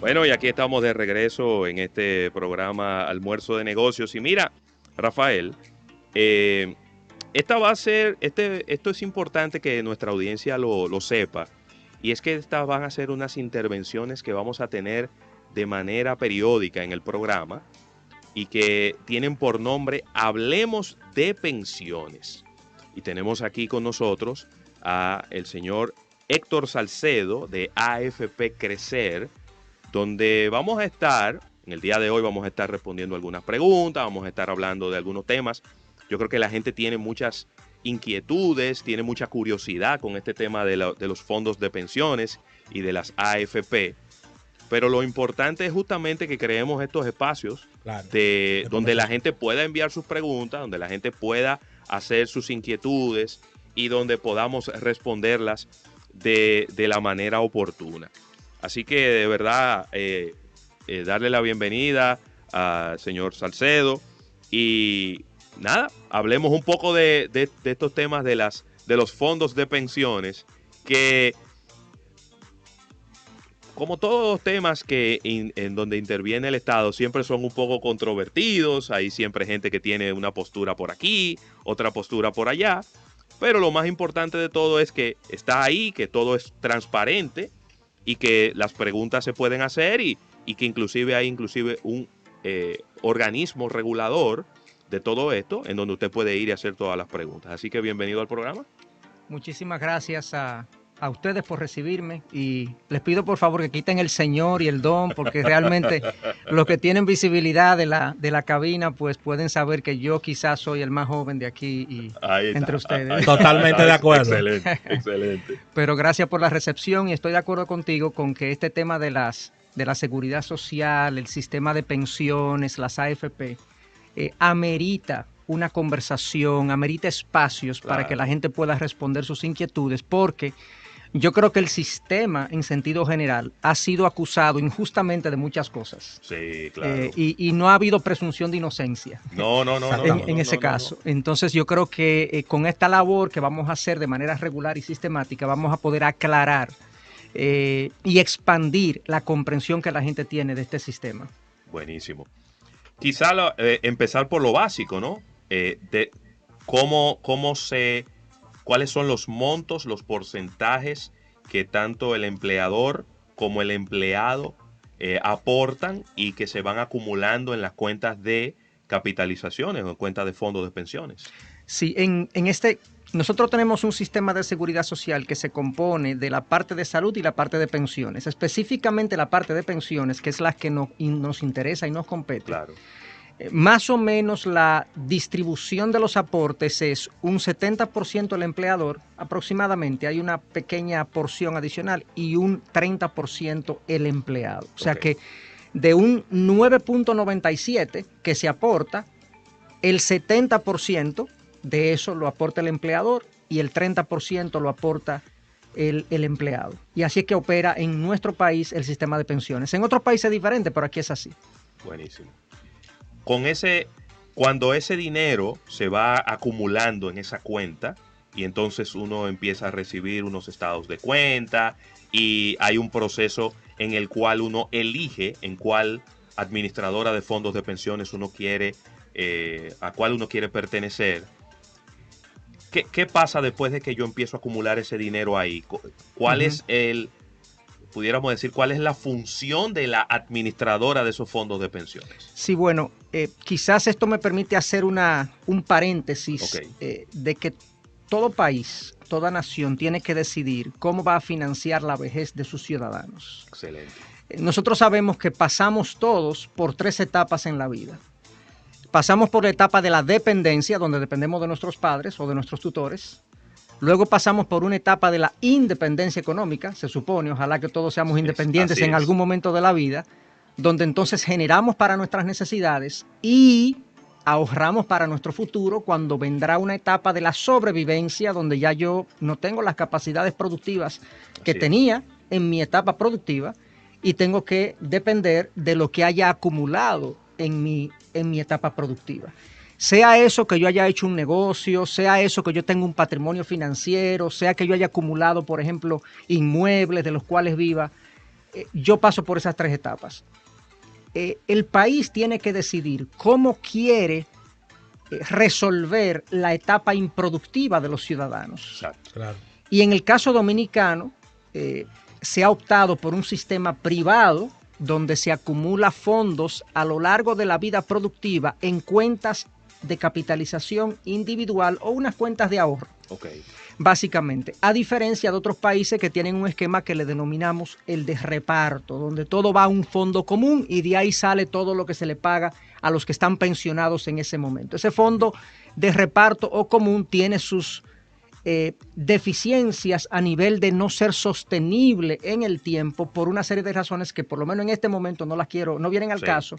Bueno, y aquí estamos de regreso en este programa Almuerzo de Negocios. Y mira, Rafael, eh, esta va a ser, esto es importante que nuestra audiencia lo sepa. Y es que estas van a ser unas intervenciones que vamos a tener de manera periódica en el programa y que tienen por nombre Hablemos de Pensiones. Y tenemos aquí con nosotros a el señor Héctor Salcedo de AFP Crecer, donde vamos a estar, en el día de hoy vamos a estar respondiendo algunas preguntas, vamos a estar hablando de algunos temas. Yo creo que la gente tiene muchas inquietudes, tiene mucha curiosidad con este tema de los fondos de pensiones y de las AFP. Pero lo importante es justamente que creemos estos espacios Claro, donde la gente pueda enviar sus preguntas, donde la gente pueda hacer sus inquietudes y donde podamos responderlas de la manera oportuna. Así que de verdad, darle la bienvenida al señor Salcedo y nada, hablemos un poco de estos temas de los fondos de pensiones que, como todos los temas en donde interviene el Estado, siempre son un poco controvertidos. Hay siempre gente que tiene una postura por aquí, otra postura por allá. Pero lo más importante de todo es que está ahí, que todo es transparente y que las preguntas se pueden hacer y que inclusive hay un organismo regulador de todo esto en donde usted puede ir y hacer todas las preguntas. Así que bienvenido al programa. Muchísimas gracias a ustedes por recibirme y les pido por favor que quiten el señor y el don, porque realmente los que tienen visibilidad de la cabina pues pueden saber que yo quizás soy el más joven de aquí y entre ustedes. Totalmente de acuerdo. Excelente, excelente. Pero gracias por la recepción y estoy de acuerdo contigo con que este tema de la seguridad social, el sistema de pensiones, las AFP, amerita una conversación, amerita espacios para que la gente pueda responder sus inquietudes, porque yo creo que el sistema, en sentido general, ha sido acusado injustamente de muchas cosas. Sí, claro. Y no ha habido presunción de inocencia. No. En ese caso. Entonces, yo creo que con esta labor que vamos a hacer de manera regular y sistemática, vamos a poder aclarar y expandir la comprensión que la gente tiene de este sistema. Buenísimo. Quizá empezar por lo básico, ¿no? De cuáles son los montos, los porcentajes que tanto el empleador como el empleado aportan y que se van acumulando en las cuentas de capitalizaciones o en cuentas de fondos de pensiones. Sí, nosotros tenemos un sistema de seguridad social que se compone de la parte de salud y la parte de pensiones. Específicamente la parte de pensiones, que es la que nos interesa y nos compete. Claro. Más o menos la distribución de los aportes es un 70% el empleador, aproximadamente. Hay una pequeña porción adicional y un 30% el empleado. O sea que de un 9.97 que se aporta, el 70% de eso lo aporta el empleador y el 30% lo aporta el empleado. Y así es que opera en nuestro país el sistema de pensiones. En otros países es diferente, pero aquí es así. Buenísimo. Cuando ese dinero se va acumulando en esa cuenta y entonces uno empieza a recibir unos estados de cuenta y hay un proceso en el cual uno elige en cuál administradora de fondos de pensiones a cuál uno quiere pertenecer. ¿Qué pasa después de que yo empiezo a acumular ese dinero ahí? ¿Cuál es pudiéramos decir, cuál es la función de la administradora de esos fondos de pensiones? Sí, bueno, quizás esto me permite hacer un paréntesis de que todo país, toda nación tiene que decidir cómo va a financiar la vejez de sus ciudadanos. Excelente. Nosotros sabemos que pasamos todos por 3 etapas en la vida. Pasamos por la etapa de la dependencia, donde dependemos de nuestros padres o de nuestros tutores. Luego pasamos por una etapa de la independencia económica, se supone, ojalá que todos seamos independientes en algún momento de la vida, donde entonces generamos para nuestras necesidades y ahorramos para nuestro futuro cuando vendrá una etapa de la sobrevivencia, donde ya yo no tengo las capacidades productivas que tenía en mi etapa productiva y tengo que depender de lo que haya acumulado en mi etapa productiva. Sea eso que yo haya hecho un negocio, sea eso que yo tenga un patrimonio financiero, sea que yo haya acumulado, por ejemplo, inmuebles de los cuales viva. yo paso por esas 3 etapas. El país tiene que decidir cómo quiere resolver la etapa improductiva de los ciudadanos. Exacto. Claro. Y en el caso dominicano, se ha optado por un sistema privado donde se acumula fondos a lo largo de la vida productiva en cuentas de capitalización individual o unas cuentas de ahorro. Okay. Básicamente, a diferencia de otros países que tienen un esquema que le denominamos el de reparto, donde todo va a un fondo común y de ahí sale todo lo que se le paga a los que están pensionados en ese momento. Ese fondo de reparto o común tiene sus deficiencias a nivel de no ser sostenible en el tiempo por una serie de razones que por lo menos en este momento no las quiero, no vienen al caso,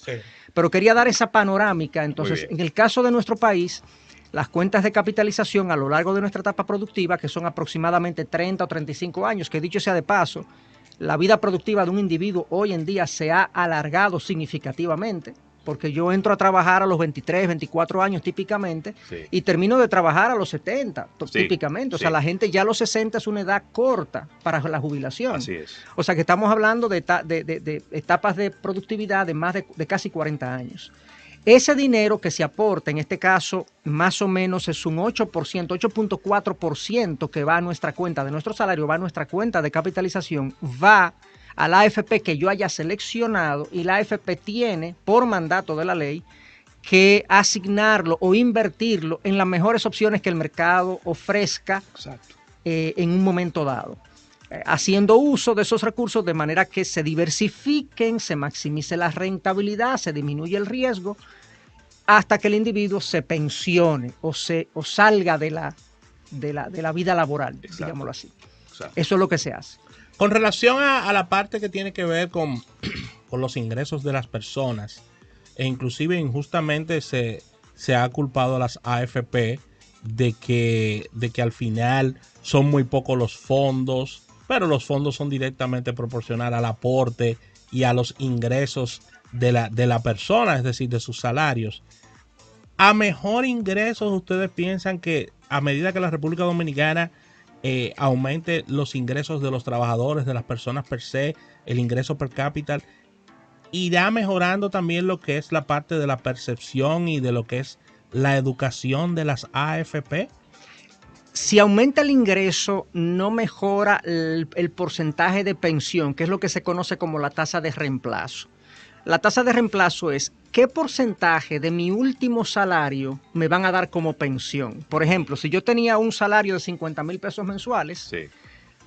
pero quería dar esa panorámica. Entonces, en el caso de nuestro país, las cuentas de capitalización a lo largo de nuestra etapa productiva, que son aproximadamente 30 o 35 años, que dicho sea de paso, la vida productiva de un individuo hoy en día se ha alargado significativamente, porque yo entro a trabajar a los 23, 24 años típicamente, y termino de trabajar a los 70 típicamente. O sea, la gente ya a los 60 es una edad corta para la jubilación. Así es. O sea, que estamos hablando de etapas de productividad de más de casi 40 años. Ese dinero que se aporta, en este caso, más o menos es un 8%, 8.4% que va a nuestra cuenta, de nuestro salario, va a nuestra cuenta de capitalización, va a la AFP que yo haya seleccionado, y la AFP tiene, por mandato de la ley, que asignarlo o invertirlo en las mejores opciones que el mercado ofrezca en un momento dado, haciendo uso de esos recursos de manera que se diversifiquen, se maximice la rentabilidad, se disminuye el riesgo, hasta que el individuo se pensione o salga de la vida laboral, digámoslo así. Eso es lo que se hace. Con relación a la parte que tiene que ver con los ingresos de las personas, e inclusive injustamente se ha culpado a las AFP de que al final son muy pocos los fondos, pero los fondos son directamente proporcionales al aporte y a los ingresos de la persona, es decir, de sus salarios. A mejor ingresos, ¿ustedes piensan que a medida que la República Dominicana aumente los ingresos de los trabajadores, de las personas per se, el ingreso per cápita, irá mejorando también lo que es la parte de la percepción y de lo que es la educación de las AFP? Si aumenta el ingreso, no mejora el porcentaje de pensión, que es lo que se conoce como la tasa de reemplazo. La tasa de reemplazo es qué porcentaje de mi último salario me van a dar como pensión. Por ejemplo, si yo tenía un salario de 50,000 pesos mensuales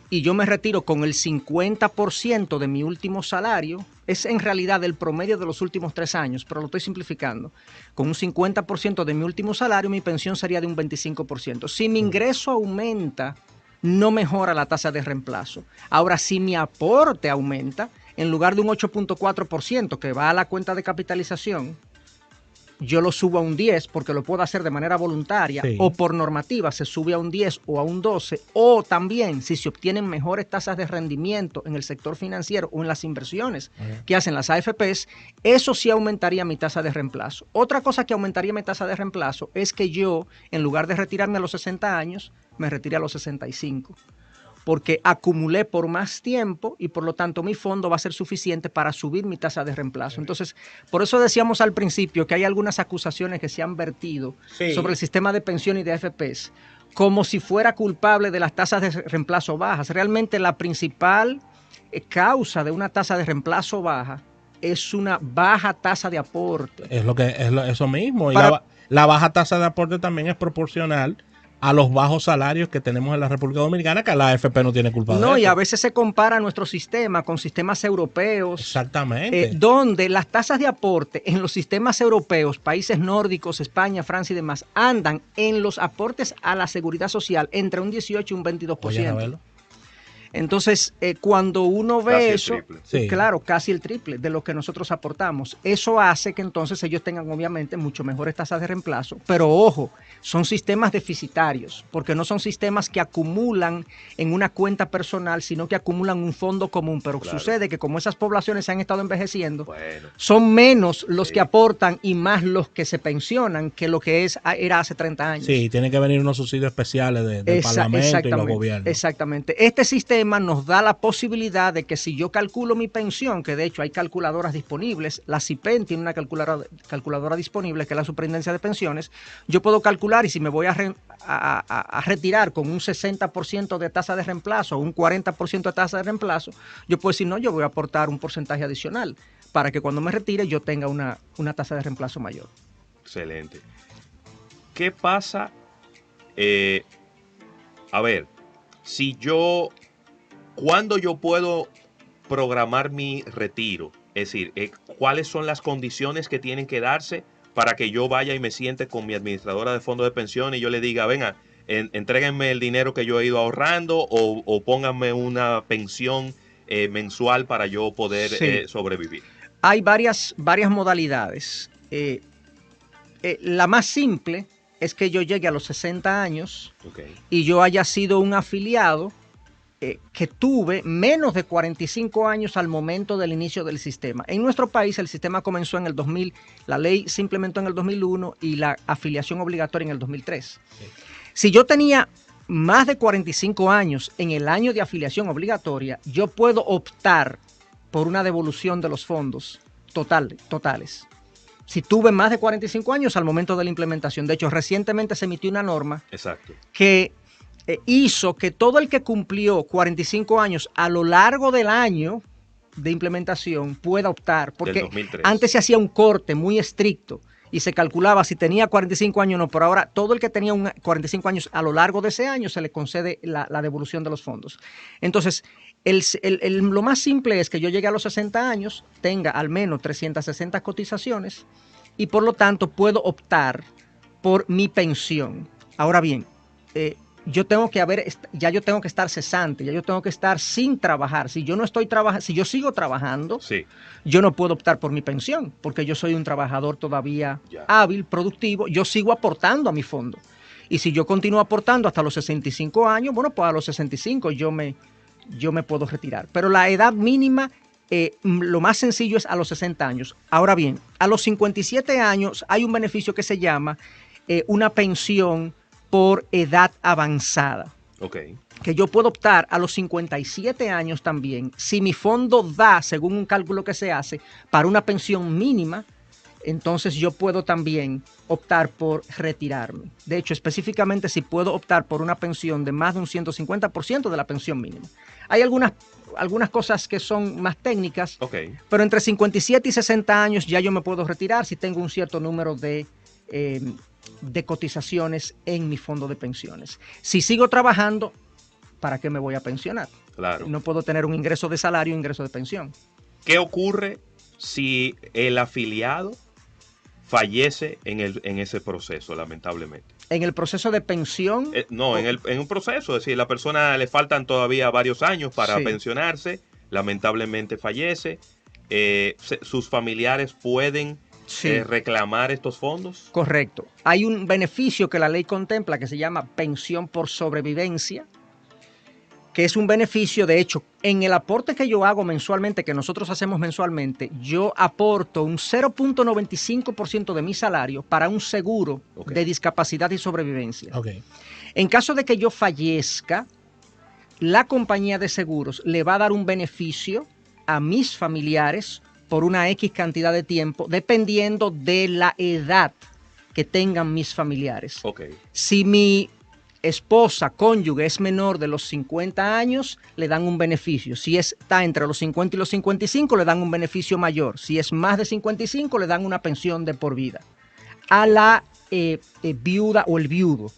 y yo me retiro con el 50% de mi último salario, es en realidad el promedio de los últimos 3 años, pero lo estoy simplificando. Con un 50% de mi último salario, mi pensión sería de un 25%. Si mi ingreso aumenta, no mejora la tasa de reemplazo. Ahora, si mi aporte aumenta, en lugar de un 8.4% que va a la cuenta de capitalización, yo lo subo a un 10 porque lo puedo hacer de manera voluntaria, o por normativa se sube a un 10 o a un 12, o también si se obtienen mejores tasas de rendimiento en el sector financiero o en las inversiones que hacen las AFPs, eso sí aumentaría mi tasa de reemplazo. Otra cosa que aumentaría mi tasa de reemplazo es que yo, en lugar de retirarme a los 60 años, me retire a los 65. Porque acumulé por más tiempo y por lo tanto mi fondo va a ser suficiente para subir mi tasa de reemplazo. Entonces, por eso decíamos al principio que hay algunas acusaciones que se han vertido sobre el sistema de pensión y de AFPs como si fuera culpable de las tasas de reemplazo bajas. Realmente la principal causa de una tasa de reemplazo baja es una baja tasa de aporte. Eso mismo. Y la baja tasa de aporte también es proporcional a los bajos salarios que tenemos en la República Dominicana, que la AFP no tiene culpa de eso. No, y a veces se compara nuestro sistema con sistemas europeos. Exactamente. Donde las tasas de aporte en los sistemas europeos, países nórdicos, España, Francia y demás, andan en los aportes a la seguridad social entre un 18 y un 22%. Oye, entonces, cuando uno ve eso, claro, casi el triple de lo que nosotros aportamos. Eso hace que entonces ellos tengan obviamente mucho mejores tasas de reemplazo. Pero ojo, son sistemas deficitarios, porque no son sistemas que acumulan en una cuenta personal, sino que acumulan un fondo común. Pero sucede que como esas poblaciones se han estado envejeciendo, son menos los que aportan y más los que se pensionan que lo que era hace 30 años. Sí, tienen que venir unos subsidios especiales del Parlamento y los gobiernos. Exactamente. Este sistema sistema nos da la posibilidad de que si yo calculo mi pensión, que de hecho hay calculadoras disponibles, la CIPEN tiene una calculadora disponible, que es la Superintendencia de Pensiones, yo puedo calcular y si me voy a retirar con un 60% de tasa de reemplazo o un 40% de tasa de reemplazo, yo puedo decir, no, yo voy a aportar un porcentaje adicional para que cuando me retire yo tenga una tasa de reemplazo mayor. Excelente. ¿Qué pasa? A ver, ¿cuándo yo puedo programar mi retiro? Es decir, ¿cuáles son las condiciones que tienen que darse para que yo vaya y me siente con mi administradora de fondo de pensión y yo le diga, venga, entréguenme el dinero que yo he ido ahorrando o pónganme una pensión mensual para yo poder sobrevivir? Hay varias modalidades. La más simple es que yo llegue a los 60 años y yo haya sido un afiliado que tuve menos de 45 años al momento del inicio del sistema. En nuestro país el sistema comenzó en el 2000, la ley se implementó en el 2001 y la afiliación obligatoria en el 2003. Sí. Si yo tenía más de 45 años en el año de afiliación obligatoria, yo puedo optar por una devolución de los fondos totales. Si tuve más de 45 años al momento de la implementación. De hecho, recientemente se emitió una norma que hizo que todo el que cumplió 45 años a lo largo del año de implementación pueda optar. Porque antes se hacía un corte muy estricto y se calculaba si tenía 45 años o no, pero ahora todo el que tenía 45 años a lo largo de ese año se le concede la devolución de los fondos. Entonces, lo más simple es que yo llegue a los 60 años, tenga al menos 360 cotizaciones y por lo tanto puedo optar por mi pensión. Ahora bien, yo tengo que estar cesante, ya yo tengo que estar sin trabajar. Si yo no estoy trabajando, si yo sigo trabajando, yo no puedo optar por mi pensión, porque yo soy un trabajador todavía hábil, productivo, yo sigo aportando a mi fondo. Y si yo continúo aportando hasta los 65 años, bueno, pues a los 65 yo me puedo retirar. Pero la edad mínima, lo más sencillo es a los 60 años. Ahora bien, a los 57 años hay un beneficio que se llama una pensión por edad avanzada. Que yo puedo optar a los 57 años también, si mi fondo da, según un cálculo que se hace, para una pensión mínima, entonces yo puedo también optar por retirarme. De hecho, específicamente si puedo optar por una pensión de más de un 150% de la pensión mínima. Hay algunas cosas que son más técnicas, pero entre 57 y 60 años ya yo me puedo retirar si tengo un cierto número de cotizaciones en mi fondo de pensiones. Si sigo trabajando, ¿para qué me voy a pensionar? Claro. No puedo tener un ingreso de salario e ingreso de pensión. ¿Qué ocurre si el afiliado fallece en ese proceso, lamentablemente? ¿En el proceso de pensión? En un proceso, es decir, la persona le faltan todavía varios años para pensionarse, lamentablemente fallece, sus familiares pueden reclamar estos fondos. Correcto. Hay un beneficio que la ley contempla que se llama pensión por sobrevivencia, que es un beneficio, de hecho, en el aporte que yo hago mensualmente, que nosotros hacemos mensualmente, yo aporto un 0.95% de mi salario para un seguro de discapacidad y sobrevivencia. En caso de que yo fallezca, la compañía de seguros le va a dar un beneficio a mis familiares por una X cantidad de tiempo, dependiendo de la edad que tengan mis familiares. Si mi esposa, cónyuge, es menor de los 50 años, le dan un beneficio. Si está entre los 50 y los 55, le dan un beneficio mayor. Si es más de 55, le dan una pensión de por vida. A la viuda o el viudo.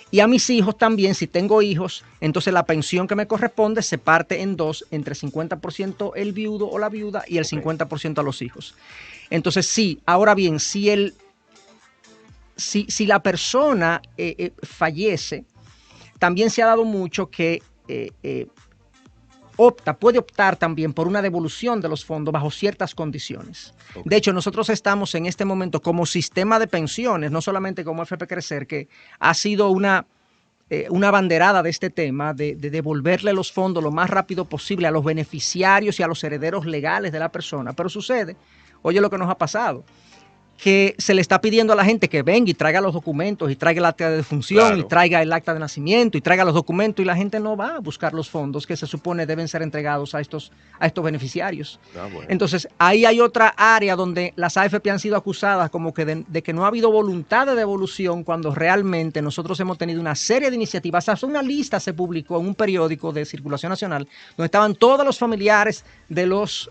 Y a mis hijos también, si tengo hijos, entonces la pensión que me corresponde se parte en dos, entre 50% el viudo o la viuda y el 50% a los hijos. Entonces sí, ahora bien, si la persona fallece, también se ha dado mucho que puede optar también por una devolución de los fondos bajo ciertas condiciones. De hecho, nosotros estamos en este momento como sistema de pensiones, no solamente como FP Crecer, que ha sido una banderada de este tema, de devolverle los fondos lo más rápido posible a los beneficiarios y a los herederos legales de la persona. Pero sucede, oye lo que nos ha pasado, que se le está pidiendo a la gente que venga y traiga los documentos y traiga el acta de defunción, Claro. y traiga el acta de nacimiento y traiga los documentos, y la gente no va a buscar los fondos que se supone deben ser entregados a estos beneficiarios. Bueno. Entonces, ahí hay otra área donde las AFP han sido acusadas como que de que no ha habido voluntad de devolución, cuando realmente nosotros hemos tenido una serie de iniciativas. Hasta una lista se publicó en un periódico de circulación nacional donde estaban todos los familiares de los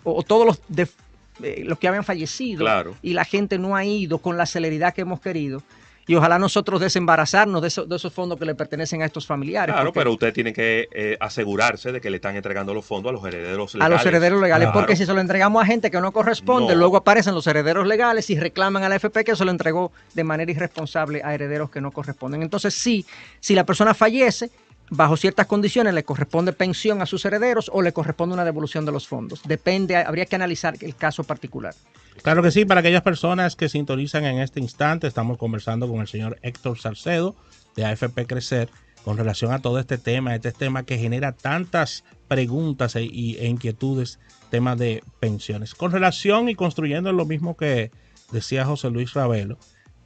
que habían fallecido, Claro. y la gente no ha ido con la celeridad que hemos querido. Y ojalá nosotros desembarazarnos de esos fondos que le pertenecen a estos familiares. Claro, pero usted tiene que asegurarse de que le están entregando los fondos a los herederos legales. A los herederos legales, Claro. porque si se lo entregamos a gente que no corresponde, No. luego aparecen los herederos legales y reclaman a la AFP que se lo entregó de manera irresponsable a herederos que no corresponden. Entonces, sí, si la persona fallece, bajo ciertas condiciones le corresponde pensión a sus herederos o le corresponde una devolución de los fondos. Depende, habría que analizar el caso particular. Claro que sí, para aquellas personas que sintonizan en este instante, estamos conversando con el señor Héctor Salcedo de AFP Crecer con relación a todo este tema que genera tantas preguntas e inquietudes, temas de pensiones. Con relación y construyendo lo mismo que decía José Luis Ravelo,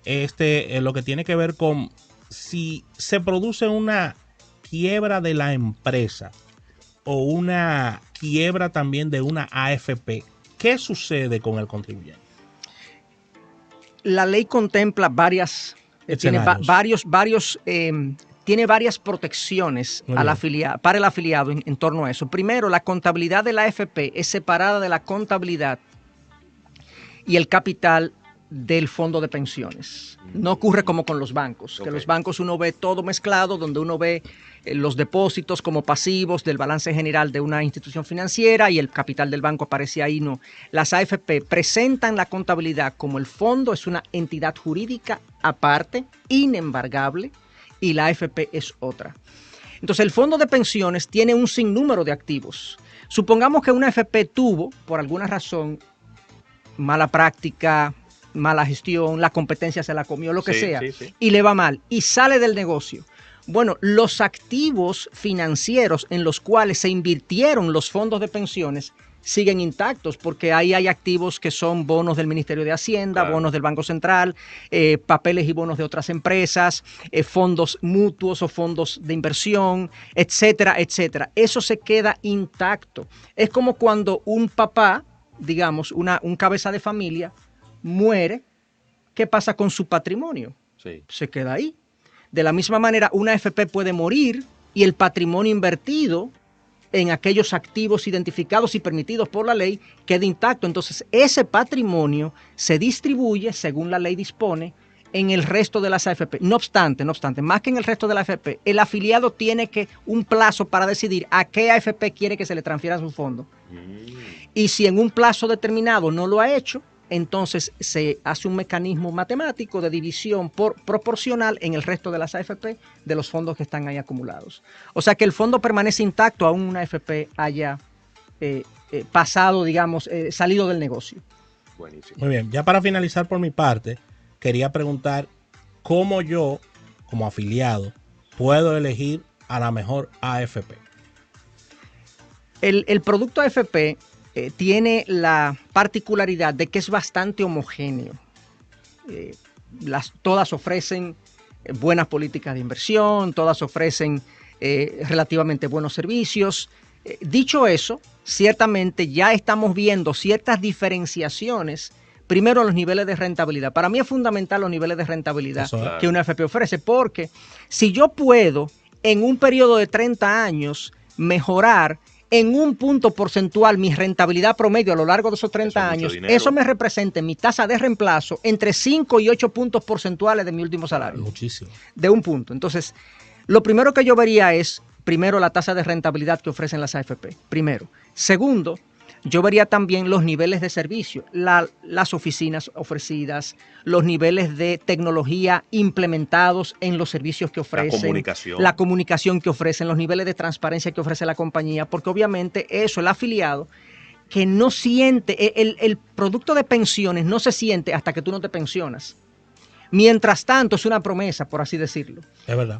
lo que tiene que ver con si se produce una quiebra de la empresa o una quiebra también de una AFP, ¿qué sucede con el contribuyente? La ley contempla tiene varias protecciones para el afiliado en torno a eso. Primero, la contabilidad de la AFP es separada de la contabilidad y el capital del fondo de pensiones. No ocurre como con los bancos, que los bancos uno ve todo mezclado, donde uno ve los depósitos como pasivos del balance general de una institución financiera y el capital del banco aparece ahí. No, las AFP presentan la contabilidad como el fondo es una entidad jurídica aparte, inembargable, y la AFP es otra. Entonces, el fondo de pensiones tiene un sinnúmero de activos. Supongamos que una AFP tuvo, por alguna razón, mala práctica, mala gestión, la competencia se la comió, lo que sea, y le va mal, y sale del negocio. Bueno, los activos financieros en los cuales se invirtieron los fondos de pensiones siguen intactos, porque ahí hay activos que son bonos del Ministerio de Hacienda, claro, bonos del Banco Central, papeles y bonos de otras empresas, fondos mutuos o fondos de inversión, etcétera, etcétera. Eso se queda intacto. Es como cuando un papá, digamos, un cabeza de familia, muere, ¿qué pasa con su patrimonio? Sí. Se queda ahí. De la misma manera, una AFP puede morir y el patrimonio invertido en aquellos activos identificados y permitidos por la ley queda intacto. Entonces, ese patrimonio se distribuye, según la ley dispone, en el resto de las AFP. No obstante, más que en el resto de la AFP, el afiliado tiene un plazo para decidir a qué AFP quiere que se le transfiera su fondo. Y si en un plazo determinado no lo ha hecho, entonces se hace un mecanismo matemático de división proporcional en el resto de las AFP de los fondos que están ahí acumulados. O sea que el fondo permanece intacto aún una AFP haya pasado, digamos, salido del negocio. Buenísimo. Muy bien, ya para finalizar por mi parte, quería preguntar cómo yo, como afiliado, puedo elegir a la mejor AFP. El producto AFP tiene la particularidad de que es bastante homogéneo. Todas ofrecen buenas políticas de inversión, todas ofrecen relativamente buenos servicios. Dicho eso, ciertamente ya estamos viendo ciertas diferenciaciones. Primero, los niveles de rentabilidad. Para mí es fundamental los niveles de rentabilidad que una AFP ofrece, porque si yo puedo en un periodo de 30 años mejorar en un punto porcentual mi rentabilidad promedio a lo largo de esos 30 años, eso me representa en mi tasa de reemplazo entre 5 y 8 puntos porcentuales de mi último salario. Muchísimo. De un punto. Entonces, lo primero que yo vería es, primero, la tasa de rentabilidad que ofrecen las AFP. Primero. Segundo, yo vería también los niveles de servicio, las oficinas ofrecidas, los niveles de tecnología implementados en los servicios que ofrecen, la comunicación que ofrecen, los niveles de transparencia que ofrece la compañía, porque obviamente eso, el afiliado, que no siente, el producto de pensiones no se siente hasta que tú no te pensionas. Mientras tanto, es una promesa, por así decirlo. Es verdad.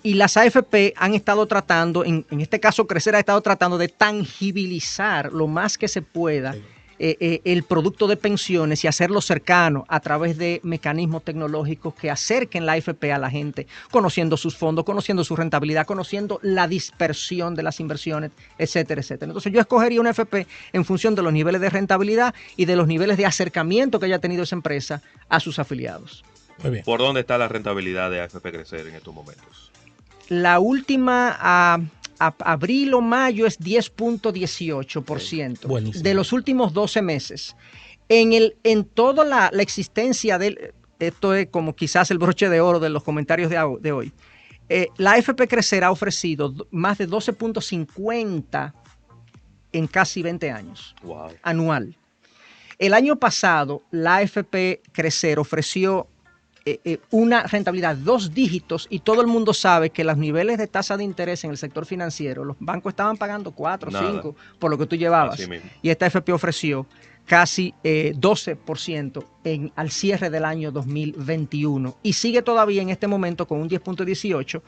Y las AFP han estado tratando, en este caso Crecer ha estado tratando de tangibilizar lo más que se pueda el producto de pensiones y hacerlo cercano a través de mecanismos tecnológicos que acerquen la AFP a la gente, conociendo sus fondos, conociendo su rentabilidad, conociendo la dispersión de las inversiones, etcétera, etcétera. Entonces yo escogería una AFP en función de los niveles de rentabilidad y de los niveles de acercamiento que haya tenido esa empresa a sus afiliados. Muy bien. ¿Por dónde está la rentabilidad de AFP Crecer en estos momentos? La última a abril o mayo es 10.18%. Buenísimo. De los últimos 12 meses. En toda la existencia de esto es como quizás el broche de oro de los comentarios de hoy. La AFP Crecer ha ofrecido más de 12.50 en casi 20 años. Wow. Anual. El año pasado, la AFP Crecer ofreció una rentabilidad de 2 dígitos y todo el mundo sabe que los niveles de tasa de interés en el sector financiero, los bancos estaban pagando 4 o 5 por lo que tú llevabas. Y esta AFP ofreció casi 12% al cierre del año 2021 y sigue todavía en este momento con un 10.18%.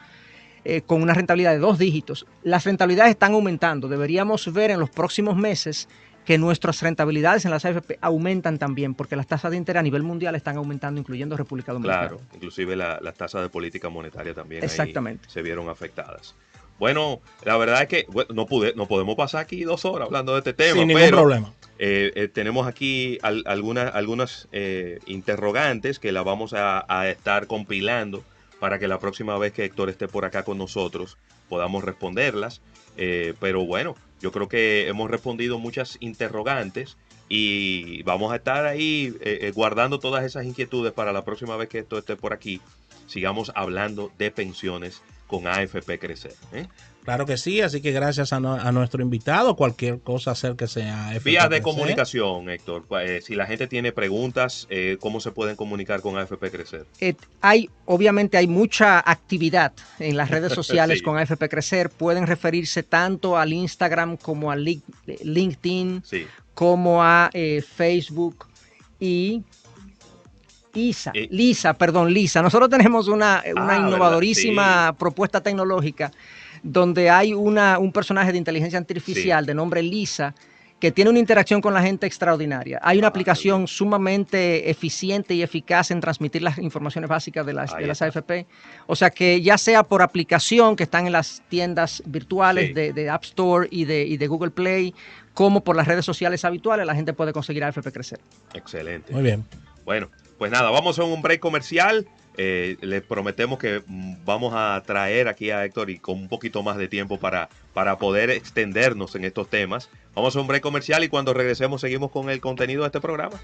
Con una rentabilidad de 2 dígitos. Las rentabilidades están aumentando. Deberíamos ver en los próximos meses que nuestras rentabilidades en las AFP aumentan también, porque las tasas de interés a nivel mundial están aumentando, incluyendo República Dominicana. Claro, inclusive las tasas de política monetaria también exactamente ahí se vieron afectadas. Bueno, la verdad es que no podemos pasar aquí 2 horas hablando de este tema. Sin ningún problema. Tenemos aquí algunas interrogantes que las vamos a estar compilando para que la próxima vez que Héctor esté por acá con nosotros podamos responderlas. Pero bueno, yo creo que hemos respondido muchas interrogantes y vamos a estar ahí guardando todas esas inquietudes para la próxima vez que esto esté por aquí. Sigamos hablando de pensiones con AFP Crecer. Claro que sí, así que gracias a nuestro invitado. Cualquier cosa acérquese a AFP Vías de Crecer. comunicación, Héctor. Si la gente tiene preguntas, ¿cómo se pueden comunicar con AFP Crecer? Obviamente hay mucha actividad en las redes sociales sí. con AFP Crecer. Pueden referirse tanto al Instagram como a LinkedIn, sí. como a Facebook y Lisa. Nosotros tenemos una innovadorísima propuesta tecnológica donde hay un personaje de inteligencia artificial de nombre Lisa que tiene una interacción con la gente extraordinaria. Hay una aplicación sumamente eficiente y eficaz en transmitir las informaciones básicas de las AFP. O sea que ya sea por aplicación que están en las tiendas virtuales de App Store y de Google Play, como por las redes sociales habituales, la gente puede conseguir AFP Crecer. Excelente. Muy bien. Bueno, pues nada, vamos a un break comercial. Les prometemos que vamos a traer aquí a Héctor y con un poquito más de tiempo para poder extendernos en estos temas. Vamos a un break comercial y cuando regresemos seguimos con el contenido de este programa.